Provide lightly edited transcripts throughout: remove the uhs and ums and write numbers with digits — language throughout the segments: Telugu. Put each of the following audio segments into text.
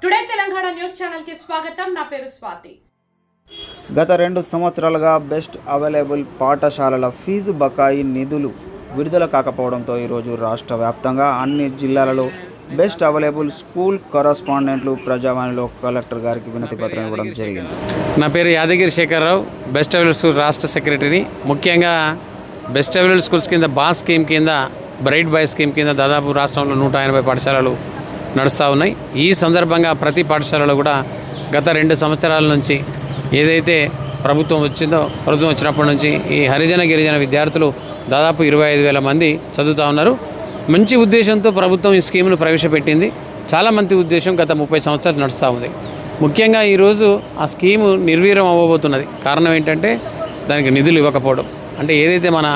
టుడే తెలంగాణ న్యూస్ ఛానల్ కి స్వాగతం. నా పేరు స్వాతి. గత 2 సంవత్సరాలుగా బెస్ట్ అవైలబుల్ పాఠశాలల ఫీజు బకాయి నిధులు విడుదల కాకపోవడంతో ఈరోజు రాష్ట్ర వ్యాప్తంగా అన్ని జిల్లాలలో బెస్ట్ అవైలబుల్ స్కూల్ కరస్పాండెంట్లు ప్రజావాణిలో కలెక్టర్ గారికి వినతి పత్రం ఇవ్వడం జరిగింది. నా పేరు Yadagiri Sekhar Rao, best available school రాష్ట్ర సెక్రటరీని. ముఖ్యంగా బెస్ట్ అవైలబుల్ స్కూల్స్ కింద బాస్ స్కీమ్ కింద, బ్రైట్ బాయ్ స్కీమ్ కింద దాదాపు రాష్ట్రంలో 180 పాఠశాలలు నడుస్తూ ఉన్నాయి. ఈ సందర్భంగా ప్రతి పాఠశాలలో కూడా గత 2 సంవత్సరాల నుంచి ఏదైతే ప్రభుత్వం వచ్చినప్పటి నుంచి ఈ హరిజన గిరిజన విద్యార్థులు దాదాపు 25,000 మంది చదువుతూ ఉన్నారు. మంచి ఉద్దేశంతో ప్రభుత్వం ఈ స్కీమ్ను ప్రవేశపెట్టింది. చాలా మంచి ఉద్దేశం గత 30 సంవత్సరాలు నడుస్తూ ఉంది. ముఖ్యంగా ఈరోజు ఆ స్కీము నిర్వీర్యం అవ్వబోతున్నది. కారణం ఏంటంటే దానికి నిధులు ఇవ్వకపోవడం, అంటే ఏదైతే మన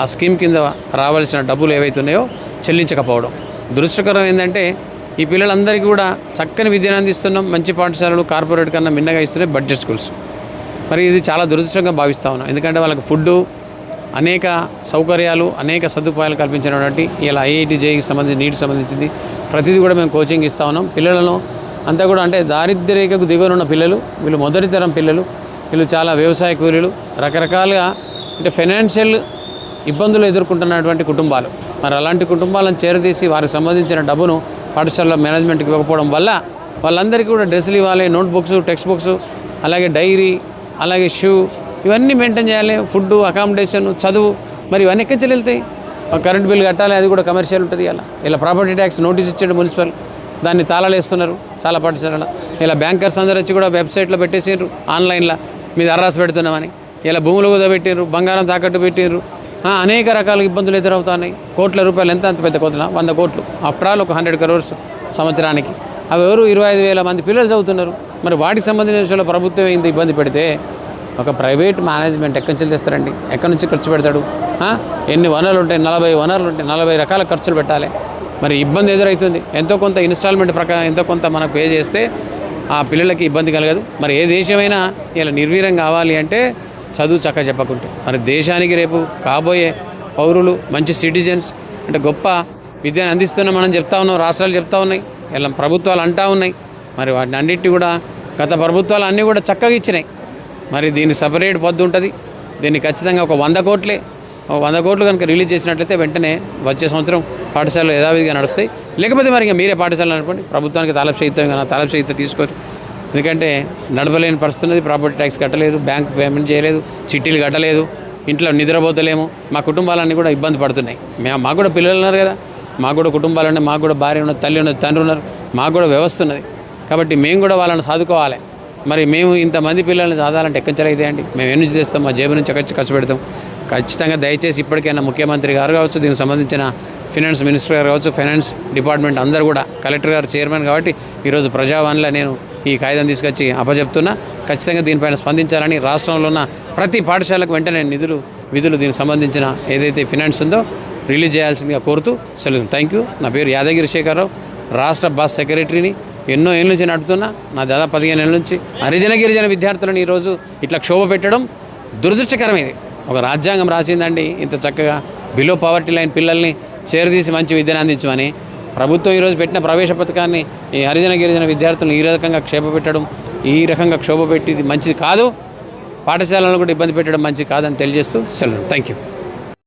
ఆ స్కీమ్ కింద రావాల్సిన డబ్బులు ఏవైతే ఉన్నాయో చెల్లించకపోవడం. దురదృష్టకరం ఏంటంటే ఈ పిల్లలందరికీ కూడా చక్కని విద్యను అందిస్తున్నాం. మంచి పాఠశాలలు కార్పొరేట్ కన్నా మిన్నగా ఇస్తున్నాయి బడ్జెట్ స్కూల్స్. మరి ఇది చాలా దురదృష్టంగా భావిస్తూ ఉన్నాం. ఎందుకంటే వాళ్ళకి ఫుడ్డు, అనేక సౌకర్యాలు, అనేక సదుపాయాలు కల్పించినటువంటి ఇలా ఐఐటి జేఈకి సంబంధించి, నీటికి సంబంధించింది ప్రతిదీ కూడా మేము కోచింగ్ ఇస్తూ ఉన్నాం. పిల్లలను అంతా కూడా అంటే దారిద్ర్య రేఖకు దిగువన ఉన్న పిల్లలు, వీళ్ళు మొదటి తరం పిల్లలు, వీళ్ళు చాలా వ్యవసాయ కూలీలు, రకరకాలుగా అంటే ఫైనాన్షియల్ ఇబ్బందులు ఎదుర్కొంటున్నటువంటి కుటుంబాలు. మరి అలాంటి కుటుంబాలను చేరదీసి వారికి సంబంధించిన డబ్బును పాఠశాల మేనేజ్మెంట్కి ఇవ్వకపోవడం వల్ల వాళ్ళందరికీ కూడా డ్రెస్సులు ఇవ్వాలి, నోట్బుక్స్, టెక్స్ట్ బుక్స్, అలాగే డైరీ, అలాగే షూ, ఇవన్నీ మెయింటైన్ చేయాలి. ఫుడ్, అకామిడేషన్, చదువు, మరి ఇవన్నీ ఎక్కడి నుంచి వెళ్తాయి? కరెంట్ బిల్ కట్టాలి, అది కూడా కమర్షియల్ ఉంటుంది. ఇలా ప్రాపర్టీ ట్యాక్స్ నోటీస్ ఇచ్చాడు మున్సిపల్, దాన్ని తాళాలు వేస్తున్నారు చాలా పాఠశాలలో. ఇలా బ్యాంకర్స్ అందరూ వచ్చి కూడా వెబ్సైట్లో పెట్టేసారు, ఆన్లైన్లో మీద అర్రాసి పెడుతున్నామని. ఇలా భూములు కూడా పెట్టారు, బంగారం తాకట్టు పెట్టారు. అనేక రకాల ఇబ్బందులు ఎదురవుతున్నాయి. కోట్ల రూపాయలు, ఎంత పెద్ద కోట్ల 100 కోట్లు, ఆఫ్టర్ ఆల్ ఒక 100 crores సంవత్సరానికి. అవి ఎవరు 25,000 మంది పిల్లలు చదువుతున్నారు. మరి వాటికి సంబంధించిన విషయంలో ప్రభుత్వం ఇంత ఇబ్బంది పెడితే ఒక ప్రైవేట్ మేనేజ్మెంట్ ఎక్కడి నుంచి తెస్తారండి? ఎక్కడి నుంచి ఖర్చు పెడతాడు? ఎన్ని వనరులు ఉంటాయి? 40 వనరులు ఉంటాయి, 40 రకాల ఖర్చులు పెట్టాలి. మరి ఇబ్బంది ఎదురవుతుంది. ఎంతో కొంత ఇన్స్టాల్మెంట్ ప్రకారం ఎంతో కొంత మనకు పే చేస్తే ఆ పిల్లలకి ఇబ్బంది కలగదు. మరి ఏ దేశమైనా ఇలా నిర్వీర్యం కావాలి అంటే చదువు చక్కగా చెప్పకుంటే, మరి దేశానికి రేపు కాబోయే పౌరులు, మంచి సిటిజన్స్, అంటే గొప్ప విద్యను అందిస్తున్నాం మనం చెప్తా ఉన్నాం, రాష్ట్రాలు చెప్తా ఉన్నాయి, ఇలా ప్రభుత్వాలు అంటూ ఉన్నాయి. మరి వాటిని అన్నిటి కూడా గత ప్రభుత్వాలు అన్నీ కూడా చక్కగా ఇచ్చినాయి. మరి దీన్ని సపరేట్ పద్దు ఉంటుంది. దీన్ని ఖచ్చితంగా ఒక 100 కోట్లు కనుక రిలీజ్ చేసినట్లయితే వెంటనే వచ్చే సంవత్సరం పాఠశాలలు యథావిధిగా నడుస్తాయి. లేకపోతే మరి ఇంకా మీరే పాఠశాలలు అనుకోండి, ప్రభుత్వానికి తాలపు చేయితం తీసుకొని. ఎందుకంటే నడపలేని పరిస్థితున్నది, ప్రాపర్టీ ట్యాక్స్ కట్టలేదు, బ్యాంక్ పేమెంట్ చేయలేదు, చిట్టీలు కట్టలేదు, ఇంట్లో నిద్రపోతలేము, మా కుటుంబాలన్నీ కూడా ఇబ్బంది పడుతున్నాయి. మాకు కూడా పిల్లలు ఉన్నారు కదా, మాకు కూడా కుటుంబాలు ఉన్నాయి, మాకు కూడా భార్య ఉన్నది, తల్లి ఉన్నది, తండ్రి ఉన్నారు, మాకు కూడా వ్యవస్థ ఉన్నది. కాబట్టి మేము కూడా వాళ్ళని సాదుకోవాలి. మరి మేము ఇంతమంది పిల్లల్ని చదవాలంటే ఎక్కడి అయితే అండి? మేము ఎన్ని నుంచి తెస్తాం? మా జేబు నుంచి ఖర్చు పెడతాం. ఖచ్చితంగా దయచేసి ఇప్పటికైనా ముఖ్యమంత్రి గారు కావచ్చు, దీనికి సంబంధించిన ఫైనాన్స్ మినిస్టర్ గారు కావచ్చు, ఫైనాన్స్ డిపార్ట్మెంట్ అందరూ కూడా, కలెక్టర్ గారు చైర్మన్ కాబట్టి ఈరోజు ప్రజావాణిలో నేను ఈ కాగితం తీసుకొచ్చి అప్పచెప్తున్నా. ఖచ్చితంగా దీనిపైన స్పందించాలని, రాష్ట్రంలో ఉన్న ప్రతి పాఠశాలకు వెంటనే విధులు దీనికి సంబంధించిన ఏదైతే ఫైనాన్స్ ఉందో రిలీజ్ చేయాల్సిందిగా కోరుతూ సెలవు. Thank you. నా పేరు యాదగిరి శేఖర్రావు, రాష్ట్ర బాస్ సెక్రటరీని. ఎన్నో ఏళ్ళ నుంచి నడుపుతున్నా. నా దాదాపు 15 ఏళ్ళ నుంచి హరిజన గిరిజన విద్యార్థులను ఈరోజు ఇట్లా క్షోభ పెట్టడం దురదృష్టకరమైంది. ఒక రాజ్యాంగం రాసిందండి ఇంత చక్కగా బిలో పవర్టీ లైన్ పిల్లల్ని చేరదీసి మంచి విద్యను అందించమని. ప్రభుత్వం ఈరోజు పెట్టిన ప్రవేశ పథకాన్ని ఈ హరిజన గిరిజన విద్యార్థులను ఈ రకంగా ఈ రకంగా క్షోభ పెట్టి మంచిది కాదు. పాఠశాలలను కూడా ఇబ్బంది పెట్టడం మంచిది కాదని తెలియజేస్తూ సెలవు. Thank you.